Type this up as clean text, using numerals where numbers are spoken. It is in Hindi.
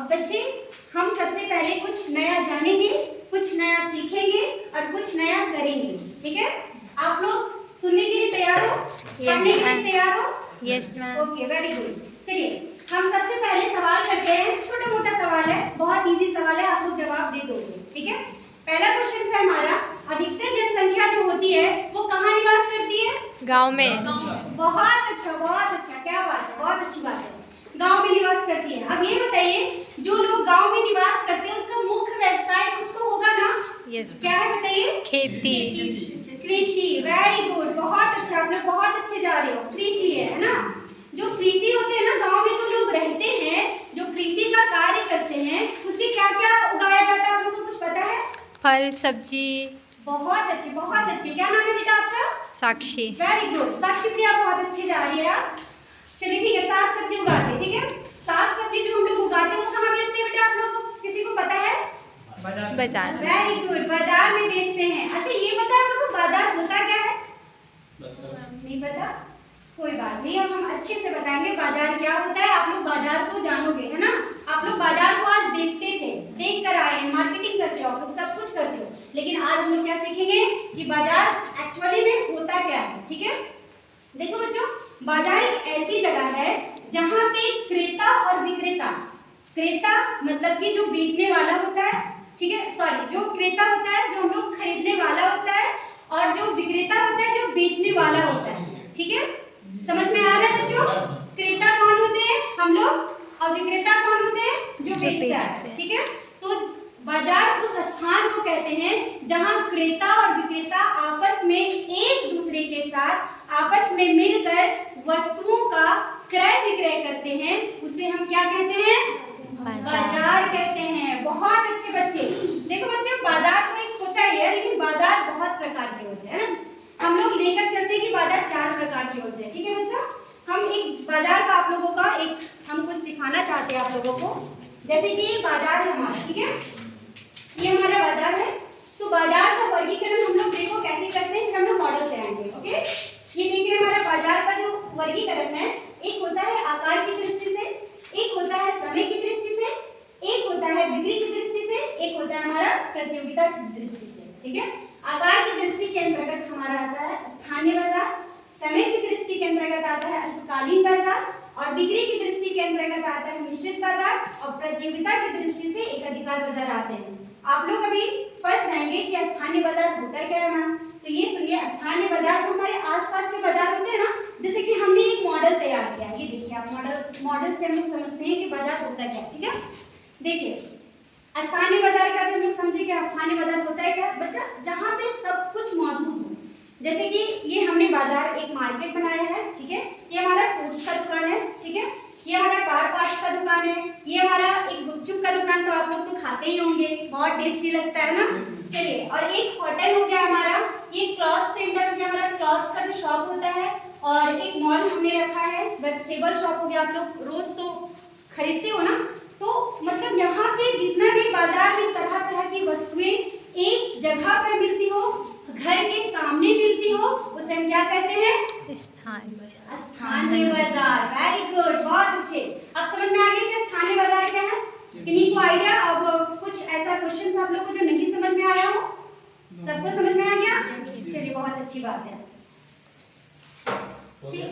अब बच्चे हम सबसे पहले कुछ नया जानेंगे, कुछ नया सीखेंगे और कुछ नया करेंगे। ठीक है, आप लोग सुनने के लिए तैयार हो? पढ़ने के लिए तैयार हो? Yes ma'am. Okay, very good. चलिए हम सबसे पहले सवाल करते हैं। छोटा मोटा सवाल है, बहुत इजी सवाल है, आप लोग जवाब दे दोगे। ठीक है, पहला क्वेश्चन है हमारा, अधिकतर जनसंख्या जो होती है वो कहाँ निवास करती है? गांव में। बहुत अच्छा, बहुत अच्छा, क्या बात है, बहुत अच्छी बात है, गांव में निवास करती है। अब ये बताइए, जो लोग गांव में निवास करते हैं उसका मुख्य व्यवसाय उसको होगा ना? यस। क्या है बताइए? खेती। कृषि। वेरी गुड, बहुत अच्छा, आप लोग बहुत अच्छे जा रहे हो। कृषि है ना? जो कृषि होते हैं ना, गांव में जो लोग रहते हैं, जो कृषि का कार्य करते हैं, उससे क्या क्या उगाया जाता है, आप लोगों को कुछ पता है? फल सब्जी। बहुत अच्छे, बहुत अच्छे। क्या नाम है बेटा आपका? साक्षी। वेरी गुड, साक्षी प्रिया, बहुत अच्छी जा रही है आप। चलिए ठीक है, साग सब्जी उगाते हैं। ठीक है, साग सब्जी जो हम लोग उगाते हैं वो कहाँ बेचते हैं बेटा, आप लोगों को किसी को पता है? बाजार। वेरी गुड, बाजार में बेचते हैं। अच्छा ये पता है आप लोगों को बाजार होता क्या है? नहीं पता? कोई बात नहीं, अब हम अच्छे से बताएंगे बाजार क्या होता है। आप लोग बाजार को जानोगे, है ना? आप लोग बाजार को आज देखते थे, देख कर आए हैं, मार्केटिंग करते हो, आप लोग सब कुछ करते हो, लेकिन आज हम लोग क्या सीखेंगे कि बाजार एक्चुअली में होता क्या है। ठीक है, देखो बच्चों, बाजार एक ऐसी जगह है जहाँ पे क्रेता और विक्रेता, क्रेता मतलब कि जो बेचने वाला होता है, ठीक है, सॉरी, जो क्रेता होता है जो हम लोग खरीदने वाला होता है, और जो विक्रेता होता है जो बेचने वाला होता है। ठीक है, समझ में आ रहा है बच्चों? क्रेता कौन होते हैं? हम लोग। और विक्रेता कौन होते हैं? जो बेचता है। ठीक है, तो बाजार उस स्थान को कहते हैं जहां क्रेता और विक्रेता आपस में एक दूसरे के साथ आपस में मिलकर वस्तुओं का क्रय विक्रय करते हैं, उसे हम क्या कहते हैं? बाजार कहते हैं। बहुत अच्छे बच्चे। देखो बच्चों, बाजार तो एक होता ही है, लेकिन बाजार बहुत प्रकार के होते हैं ना। हम लोग लेकर चलते हैं कि बाजार 4 प्रकार के होते हैं। ठीक है बच्चा, हम एक बाजार का आप लोगों का एक हम कुछ दिखाना चाहते हैं आप लोगों को। जैसे कि ये बाजार है हमारा, ठीक है, ये हमारा बाजार है। तो बाजार का वर्गीकरण हम लोग देखो कैसे करते हैं, फिर हम लोग मॉडल से आएंगे। ओके, ये देखिए हमारा बाजार का जो वर्गीकरण है, एक होता है आकार की दृष्टि से, एक होता है समय की दृष्टि से, एक होता है बिक्री की दृष्टि से, एक होता है हमारा प्रतियोगिता की दृष्टि से। ठीक है, आकार की दृष्टि के अंतर्गत हमारा आता है स्थानीय बाजार, समय की दृष्टि के अंतर्गत आता है अल्पकालीन बाजार, और बिक्री की दृष्टि के अंतर्गत आता है मिश्रित बाजार, और प्रतियोगिता की दृष्टि से एकाधिकार बाजार आते हैं। आप लोग अभी फंस जाएंगे कि स्थानीय बाजार होता क्या है मैम। तो ये सुनिए, स्थानीय बाजार जो हमारे आसपास के बाजार होते हैं ना, जैसे कि हमने एक मॉडल तैयार किया, ये देखिए आप, मॉडल से हम लोग समझते हैं कि बाजार होता क्या है। ठीक है, देखिए स्थानीय बाजार का भी हम लोग समझे कि स्थानीय बाजार होता है क्या बच्चा, जहाँ पे सब कुछ मौजूद हो। जैसे कि ये हमने बाजार एक मार्केट बनाया है। ठीक है, ये हमारा फ्रूट्स का दुकान है। ठीक है, ये हमारा कार पार्ट्स का दुकान है, ये हमारा एक गुपचुप का दुकान, तो आप लोग तो खाते ही होंगे, बहुत टेस्टी लगता है ना। चलिए, और एक होटल हो गया हमारा, ये क्लॉथ सेंटर हो गया हमारा, क्लॉथ्स का जो शॉप होता है, और एक मॉल हमने रखा है, वेजिटेबल शॉप हो गया, आप लोग रोज तो खरीदते हो ना। तो मतलब यहाँ पे जितना भी बाजार में तरह तरह की वस्तुएं एक जगह पर मिलती हो, घर के सामने मिलती हो, उसे हम क्या कहते हैं? स्थानीय बाजार। वेरी गुड, बहुत अच्छे। अब समझ में आ गया कि स्थानीय बाजार क्या है? किन्हीं को आइडिया? अब कुछ ऐसा क्वेश्चन आप लोग को जो नहीं समझ में आया हो, सबको समझ में आ गया? चलिए, बहुत अच्छी बात है। ठीक।